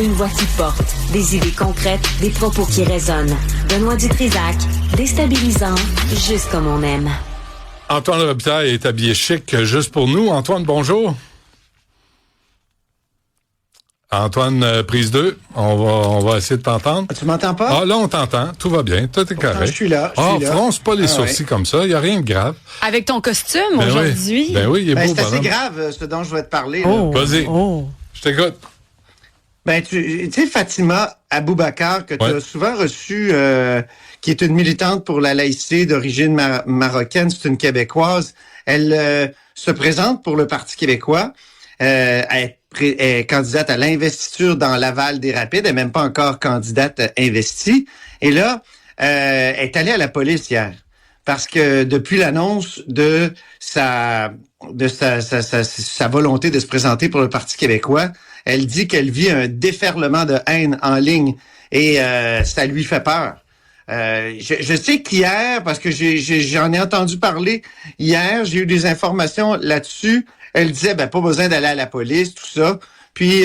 Une voix qui porte, des idées concrètes, des propos qui résonnent. Benoît Dutrisac, déstabilisant, juste comme on aime. Antoine Robitaille est habillé chic juste pour nous. Antoine, bonjour. Antoine, prise 2, on va essayer de t'entendre. Tu m'entends pas? Ah, là, on t'entend. Tout va bien. Tout est correct. Je suis là. Fronce pas les sourcils comme ça. Il n'y a rien de grave. Avec ton costume aujourd'hui. Oui. Ben oui, il est beau, c'est assez grave, ce dont je vais te parler. Vas-y. Je t'écoute. Ben, tu sais, Fatima Aboubakar, que tu as souvent reçue, qui est une militante pour la laïcité d'origine marocaine, c'est une Québécoise. Elle se présente pour le Parti québécois. Elle est candidate à l'investiture dans Laval des Rapides. Elle n'est même pas encore candidate investie. Et là, elle est allée à la police hier. Parce que depuis l'annonce de sa volonté de se présenter pour le Parti québécois, elle dit qu'elle vit un déferlement de haine en ligne et ça lui fait peur. Je sais qu'hier, parce que j'en ai entendu parler hier, j'ai eu des informations là-dessus. Elle disait, pas besoin d'aller à la police, tout ça. Puis,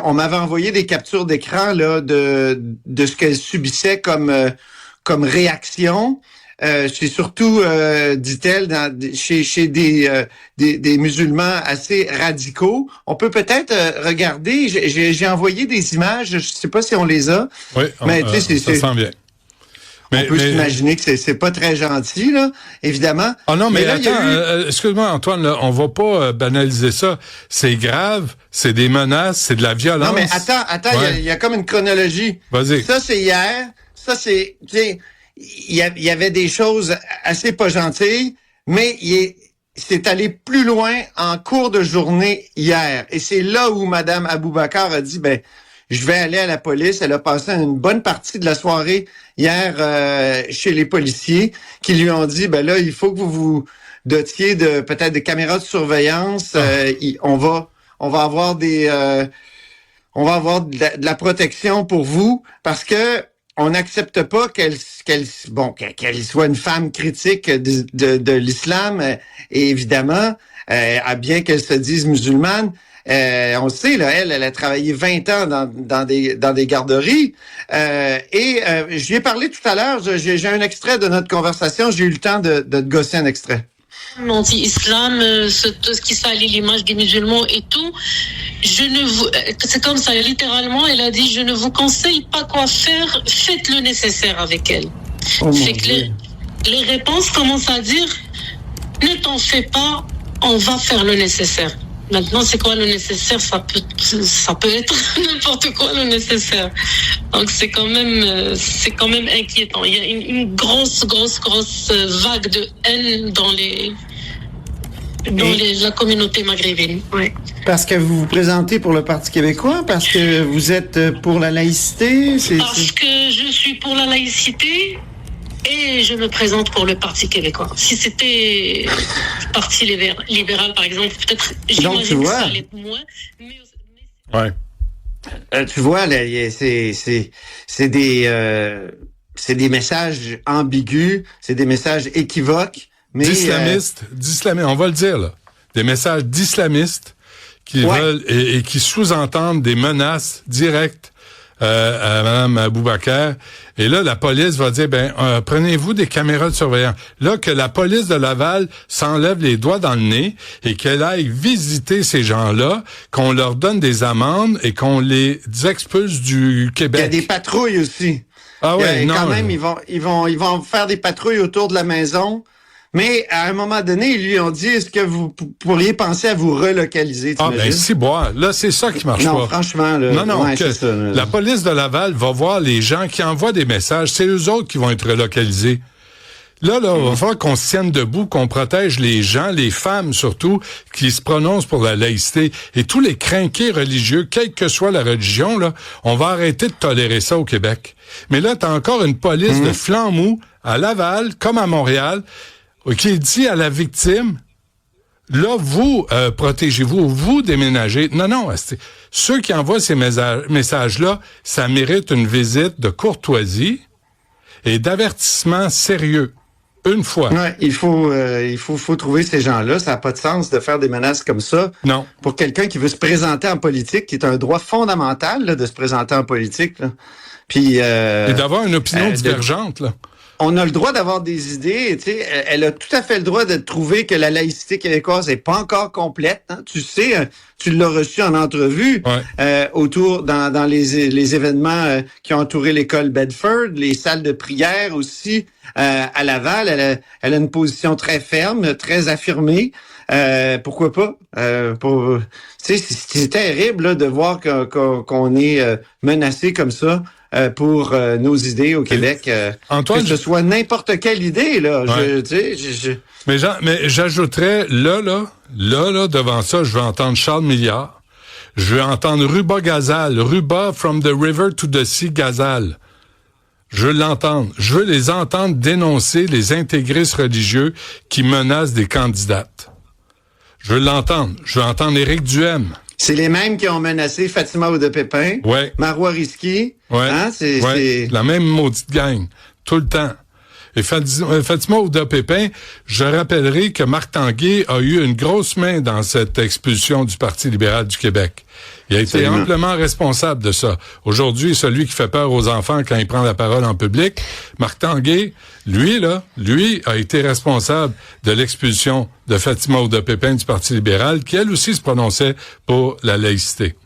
on m'avait envoyé des captures d'écran là de ce qu'elle subissait comme réaction. C'est surtout, dit-elle, chez des musulmans assez radicaux. On peut peut-être regarder. J'ai envoyé des images. Je sais pas si on les a. Oui, mais tu sais, ça sent bien. On peut s'imaginer que c'est pas très gentil, là, évidemment. Ah non, mais là, attends, excuse-moi, Antoine, là, on va pas banaliser ça. C'est grave, c'est des menaces, c'est de la violence. Non, mais attends, il y a comme une chronologie. Vas-y. Ça, c'est hier. Ça, c'est, tu sais, il y avait des choses assez pas gentilles, mais c'est allé plus loin en cours de journée hier. Et c'est là où Mme Aboubakar a dit, je vais aller à la police. Elle a passé une bonne partie de la soirée hier chez les policiers qui lui ont dit, là, il faut que vous vous dotiez de peut-être des caméras de surveillance. On va avoir de la protection pour vous parce que on n'accepte pas qu'elle soit une femme critique de l'islam et évidemment, bien qu'elle se dise musulmane. On le sait, là, elle a travaillé 20 ans dans des garderies. Je lui ai parlé tout à l'heure, j'ai un extrait de notre conversation, j'ai eu le temps de te gosser un extrait. Anti-islam, tout ce qui salit l'image des musulmans et tout, c'est comme ça, littéralement, elle a dit, je ne vous conseille pas quoi faire, faites le nécessaire avec elle. C'est que les réponses commencent à dire, ne t'en fais pas, on va faire le nécessaire. Maintenant, c'est quoi le nécessaire? Ça peut être n'importe quoi le nécessaire. Donc c'est quand même inquiétant. Il y a une grosse vague de haine dans la communauté maghrébine. Ouais. Parce que vous vous présentez pour le Parti québécois, parce que vous êtes pour la laïcité. Parce que je suis pour la laïcité. Et je me présente pour le Parti québécois. Si c'était le Parti libéral, par exemple, peut-être, j'imagine que ça allait moins. Ouais. Tu vois, là, c'est des messages ambigus, c'est des messages équivoques. Mais d'islamistes, on va le dire, là. Des messages d'islamistes qui veulent et qui sous-entendent des menaces directes à Mme Aboubakar. Et là, la police va dire, prenez-vous des caméras de surveillance. Là, que la police de Laval s'enlève les doigts dans le nez et qu'elle aille visiter ces gens-là, qu'on leur donne des amendes et qu'on les expulse du Québec. Il y a des patrouilles aussi. Ah ouais, non. Quand même, ils vont faire des patrouilles autour de la maison. Mais à un moment donné, ils lui ont dit, est-ce que vous pourriez penser à vous relocaliser? Là, c'est ça qui marche pas. Non, franchement, là. Non, c'est ça, là. La police de Laval va voir les gens qui envoient des messages. C'est eux autres qui vont être relocalisés. Là, il va falloir qu'on se tienne debout, qu'on protège les gens, les femmes surtout, qui se prononcent pour la laïcité. Et tous les crinqués religieux, quelle que soit la religion, là, on va arrêter de tolérer ça au Québec. Mais là, t'as encore une police de flanc mou à Laval, comme à Montréal, qui dit à la victime, là, vous protégez-vous, vous déménagez. Non, ceux qui envoient ces messages-là, ça mérite une visite de courtoisie et d'avertissement sérieux. Une fois. Ouais, il faut trouver ces gens-là. Ça n'a pas de sens de faire des menaces comme ça. Non. Pour quelqu'un qui veut se présenter en politique, qui est un droit fondamental là, de se présenter en politique. Là. Puis et d'avoir une opinion divergente, là. On a le droit d'avoir des idées, tu sais, elle a tout à fait le droit de trouver que la laïcité québécoise est pas encore complète. Hein. Tu sais, tu l'as reçu en entrevue autour dans les événements qui ont entouré l'école Bedford, les salles de prière aussi à Laval. Elle a une position très ferme, très affirmée. Pourquoi pas? Tu sais, c'est terrible là, de voir qu'on est menacé comme ça. Pour nos idées au Québec, Antoine, que ce soit n'importe quelle idée là. Ouais. Mais j'ajouterais là devant ça, je veux entendre Charles Milliard, je veux entendre Ruba Gazal, Ruba from the river to the sea Gazal. Je veux l'entendre. Je veux les entendre dénoncer les intégristes religieux qui menacent des candidates. Je veux l'entendre. Je veux entendre Éric Duhem. C'est les mêmes qui ont menacé Fatima Oudepépin, Marois Risky. Hein, c'est la même maudite gang, tout le temps. Et Fatima Oudepépin, je rappellerai que Marc Tanguay a eu une grosse main dans cette expulsion du Parti libéral du Québec. Il a été amplement responsable de ça. Aujourd'hui, celui qui fait peur aux enfants quand il prend la parole en public, Marc Tanguay, lui a été responsable de l'expulsion de Fatima Oudepépin du Parti libéral, qui elle aussi se prononçait pour la laïcité.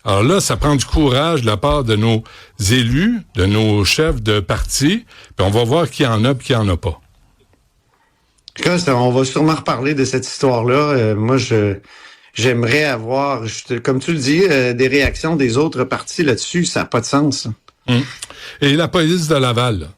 Alors là, ça prend du courage de la part de nos élus, de nos chefs de parti, puis on va voir qui en a et qui en a pas. On va sûrement reparler de cette histoire-là. Moi, j'aimerais avoir, comme tu le dis, des réactions des autres partis là-dessus. Ça n'a pas de sens. Et la police de Laval,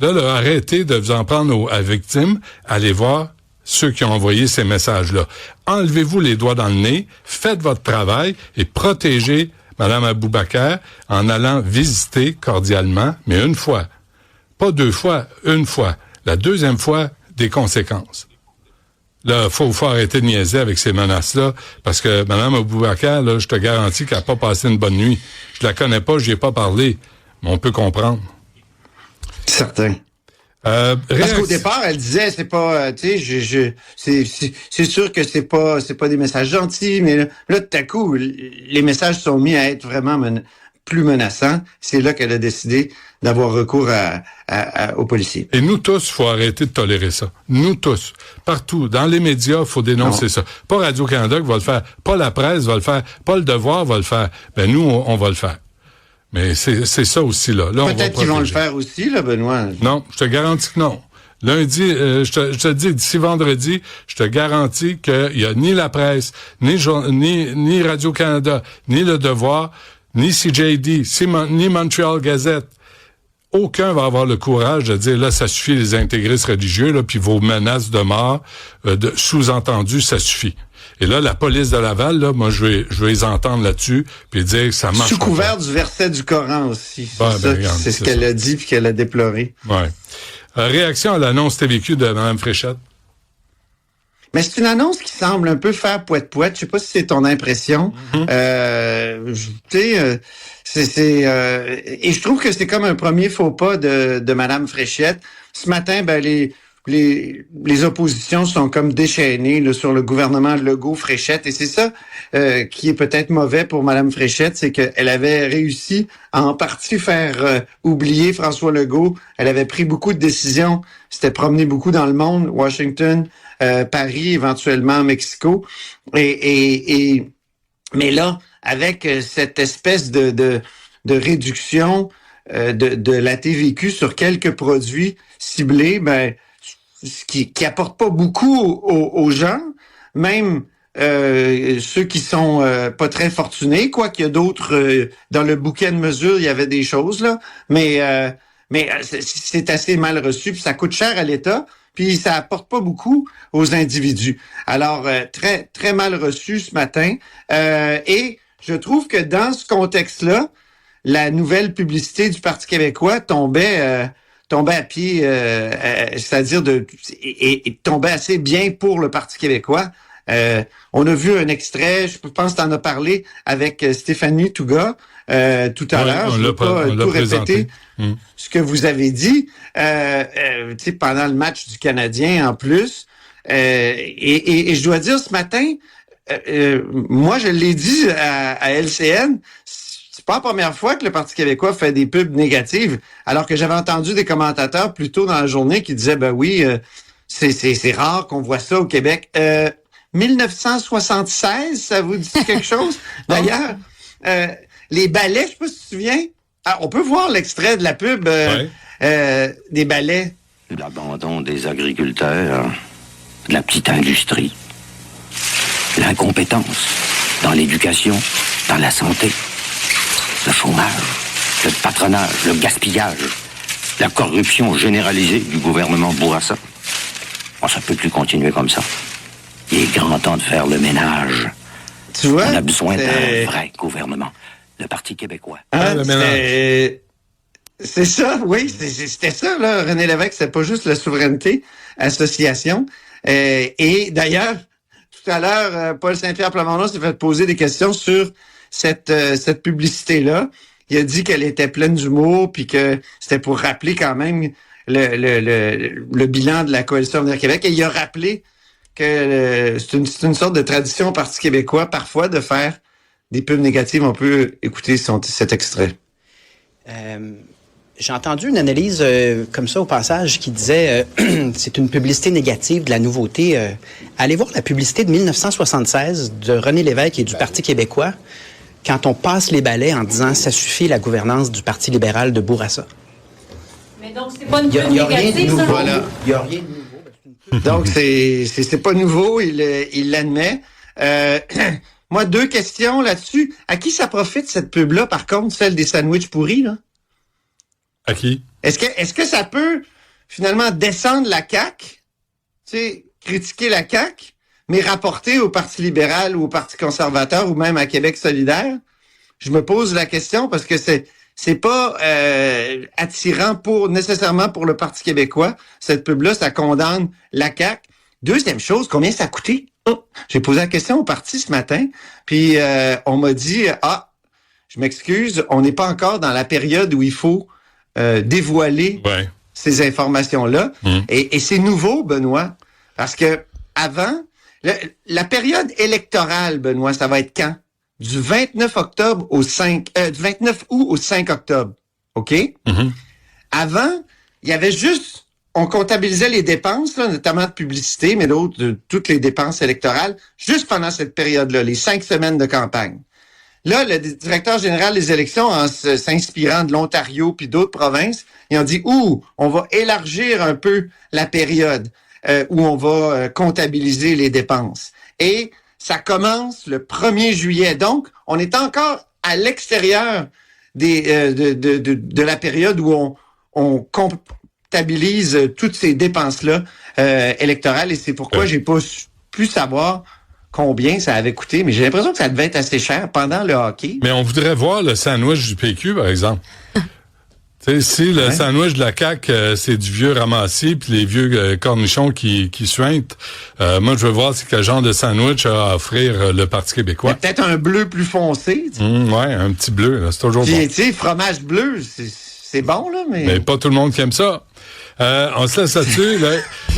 là, arrêtez de vous en prendre à victimes. Allez voir ceux qui ont envoyé ces messages-là. Enlevez-vous les doigts dans le nez, faites votre travail et protégez Mme Aboubakar en allant visiter cordialement, mais une fois. Pas 2 fois, une fois. La deuxième fois, des conséquences. Là, faut arrêter de niaiser avec ces menaces-là, parce que Mme Aboubakar, là, je te garantis qu'elle n'a pas passé une bonne nuit. Je la connais pas, j'y ai pas parlé, mais on peut comprendre. Certain. Parce qu'au départ, elle disait, c'est pas, tu sais, c'est sûr que c'est pas des messages gentils, mais là, tout à coup, les messages sont mis à être vraiment plus menaçants. C'est là qu'elle a décidé d'avoir recours aux policiers. Et nous tous, faut arrêter de tolérer ça. Nous tous. Partout. Dans les médias, faut dénoncer ça. Pas Radio-Canada qui va le faire. Pas la presse va le faire. Pas le Devoir va le faire. Ben, nous, on va le faire. Mais c'est ça aussi, là. Peut-être qu'ils vont le faire aussi, là, Benoît. Non, je te garantis que non. Lundi, je te dis, d'ici vendredi, je te garantis qu'il y a ni la presse, ni Radio-Canada, ni Le Devoir, ni CJD, ni Montreal Gazette. Aucun va avoir le courage de dire, là, ça suffit les intégristes religieux, là, puis vos menaces de mort, sous-entendu, ça suffit. Et là, la police de Laval, là, moi, je vais les entendre là-dessus, puis dire que ça marche. Sous couvert du verset du Coran aussi. C'est ce qu'elle a dit puis qu'elle a déploré. Ouais. Réaction à l'annonce TVQ de Mme Fréchette. Mais c'est une annonce qui semble un peu faire poète-poète. Je sais pas si c'est ton impression. Tu sais, et je trouve que c'est comme un premier faux pas de Mme Fréchette. Ce matin, ben les oppositions sont comme déchaînées là, sur le gouvernement Legault-Fréchette. Et c'est ça qui est peut-être mauvais pour Mme Fréchette, c'est qu'elle avait réussi à en partie faire oublier François Legault. Elle avait pris beaucoup de décisions, s'était promenée beaucoup dans le monde, Washington, Paris, éventuellement Mexico. Mais là, avec cette espèce de réduction de la TVQ sur quelques produits ciblés, ben qui apporte pas beaucoup aux gens, même ceux qui sont pas très fortunés, quoi qu'il y a d'autres dans le bouquet de mesures, il y avait des choses là, mais c'est assez mal reçu, puis ça coûte cher à l'État, puis ça apporte pas beaucoup aux individus. Alors très très mal reçu ce matin, et je trouve que dans ce contexte-là, la nouvelle publicité du Parti québécois tombait à pied, c'est-à-dire et tombait assez bien pour le Parti québécois. On a vu un extrait, je pense que tu en as parlé avec Stéphanie Touga tout à l'heure. Je ne vais pas tout répéter ce que vous avez dit pendant le match du Canadien en plus. Et je dois dire, ce matin, moi, je l'ai dit à LCN, c'est pas la première fois que le Parti québécois fait des pubs négatives, alors que j'avais entendu des commentateurs plus tôt dans la journée qui disaient, ben oui, c'est rare qu'on voit ça au Québec. 1976, ça vous dit quelque chose? D'ailleurs, les balais, je sais pas si tu te souviens, on peut voir l'extrait de la pub des balais. L'abandon des agriculteurs, de la petite industrie, l'incompétence dans l'éducation, dans la santé, le chômage, le patronage, le gaspillage, la corruption généralisée du gouvernement Bourassa. Ça peut plus continuer comme ça. Il est grand temps de faire le ménage. Tu vois? On a besoin d'un vrai gouvernement. Le Parti québécois. Le ménage. C'est ça, oui, c'était ça, là, René Lévesque, c'est pas juste la souveraineté association. Et d'ailleurs, tout à l'heure, Paul Saint-Pierre Plamondon s'est fait poser des questions sur cette publicité-là. Il a dit qu'elle était pleine d'humour, puis que c'était pour rappeler quand même le bilan de la Coalition Avenir Québec. Et il a rappelé que c'est une sorte de tradition au Parti québécois, parfois, de faire des pubs négatives. On peut écouter cet extrait. J'ai entendu une analyse comme ça au passage qui disait c'est une publicité négative de la nouveauté. Allez voir la publicité de 1976 de René Lévesque et du Parti québécois quand on passe les balais en disant ça suffit la gouvernance du Parti libéral de Bourassa. Mais donc c'est pas une pub négative, ça? Voilà. Il n'y a rien de nouveau. Donc c'est pas nouveau, il l'admet. Moi, 2 questions là-dessus. À qui ça profite cette pub-là, par contre, celle des sandwichs pourris, là? À qui? Est-ce que ça peut finalement descendre la CAQ, tu sais, critiquer la CAQ, mais rapporter au Parti libéral ou au Parti conservateur ou même à Québec solidaire? Je me pose la question parce que c'est pas attirant nécessairement pour le Parti québécois. Cette pub-là, ça condamne la CAQ. Deuxième chose, combien ça a coûté? J'ai posé la question au parti ce matin, puis on m'a dit je m'excuse, on n'est pas encore dans la période où il faut dévoiler ces informations-là. Et c'est nouveau, Benoît, parce que avant, la période électorale, Benoît, ça va être quand? Du 29 octobre au 5, du 29 août au 5 octobre. OK? Avant, il y avait juste, on comptabilisait les dépenses, là, notamment de publicité, mais d'autres, de toutes les dépenses électorales, juste pendant cette période-là, les 5 semaines de campagne. Là, le directeur général des élections, en s'inspirant de l'Ontario puis d'autres provinces, ils ont dit, on va élargir un peu la période où on va comptabiliser les dépenses. Et ça commence le 1er juillet. Donc, on est encore à l'extérieur de la période où on comptabilise toutes ces dépenses-là électorales. Et c'est pourquoi j'ai pas pu savoir combien ça avait coûté, mais j'ai l'impression que ça devait être assez cher pendant le hockey. Mais on voudrait voir le sandwich du PQ, par exemple. Si le sandwich de la CAQ, c'est du vieux ramassis puis les vieux cornichons qui suintent, moi, je veux voir c'est quel genre de sandwich a à offrir le Parti québécois. Peut-être un bleu plus foncé. Ouais, un petit bleu, là, c'est toujours bon. Tu sais, fromage bleu, c'est bon, là, mais... Mais pas tout le monde qui aime ça. On se laisse là-dessus. Là.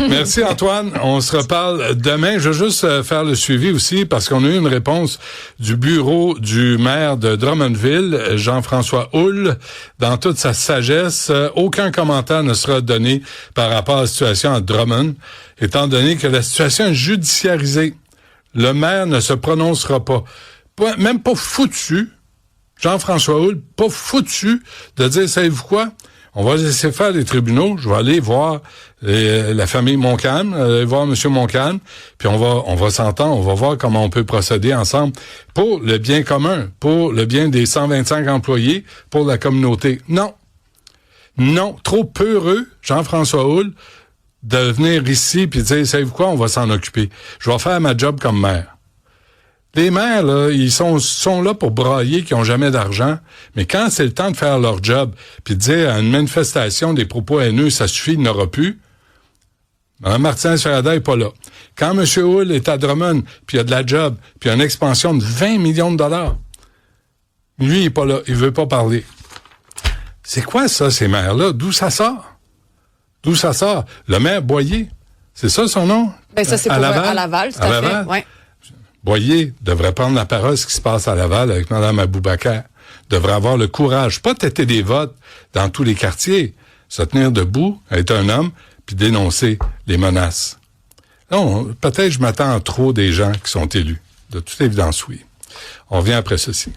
Merci Antoine. On se reparle demain. Je veux juste faire le suivi aussi parce qu'on a eu une réponse du bureau du maire de Drummondville, Jean-François Houle. Dans toute sa sagesse, aucun commentaire ne sera donné par rapport à la situation à Drummond, étant donné que la situation est judiciarisée. Le maire ne se prononcera pas. Même pas foutu, Jean-François Houle, pas foutu de dire, savez-vous quoi? On va laisser faire les tribunaux. Je vais aller voir la famille Montcalm, aller voir M. Montcalm, puis on va s'entendre, on va voir comment on peut procéder ensemble pour le bien commun, pour le bien des 125 employés, pour la communauté. Non, trop peureux, Jean-François Houle, de venir ici puis dire, savez-vous quoi, on va s'en occuper. Je vais faire ma job comme maire. Les maires, là, ils sont là pour brailler, qui ont jamais d'argent. Mais quand c'est le temps de faire leur job, puis de dire à une manifestation des propos haineux, ça suffit, il n'aura plus. Mme Martinez-Ferrada est pas là. Quand M. Hull est à Drummond, puis il y a de la job, puis il y a une expansion de 20 millions de dollars, lui, il est pas là. Il veut pas parler. C'est quoi ça, ces maires-là? D'où ça sort? D'où ça sort? Le maire Boyer, c'est ça son nom? Ben ça, c'est à pour Laval? à Laval, tout à fait. Ouais. Boyer devrait prendre la parole ce qui se passe à Laval avec Mme Aboubacar. Devrait avoir le courage, pas têter des votes dans tous les quartiers, se tenir debout, être un homme, puis dénoncer les menaces. Non, peut-être je m'attends trop des gens qui sont élus. De toute évidence, oui. On revient après ceci.